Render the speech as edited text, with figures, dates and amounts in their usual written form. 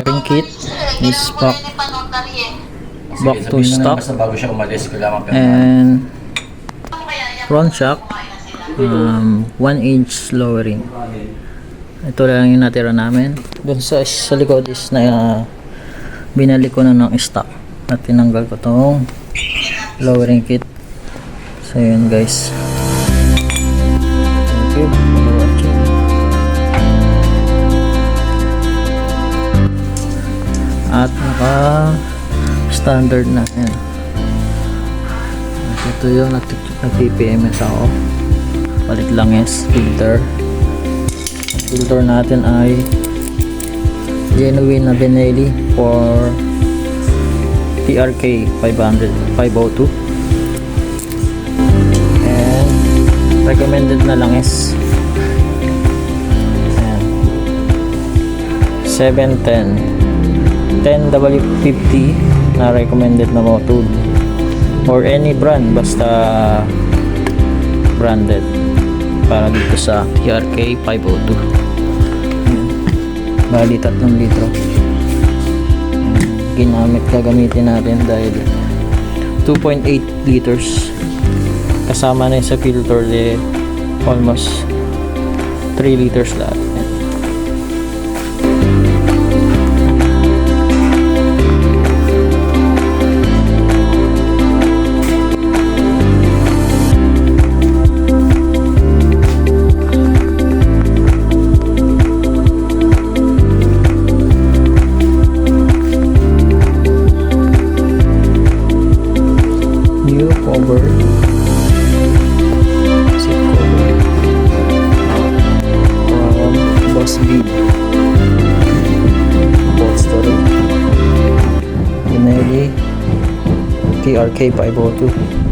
lowering kit is back to stock, bago siya umalis, kailangan and front shock 1-inch lowering. Ito lang yung natira namin. Dun sa likod is na binalik ko na ng stock at tinanggal ko tong lowering kit. So yun guys, thank you for watching. At naka standard na yan. Ito yung nag-PPMS ako. Palit lang is filter. Filter natin ay genuine na Benelli for PRK 502, and recommended na lang is 710 10W50 na recommended na mo tool, or any brand basta branded para dito sa PRK 502. Bali 3 litro gagamitin natin dahil 2.8 liters kasama na yung sa filter, almost 3 liters lahat. New cover, seat cover from Boss B, upholstery, Benelli PRK 502.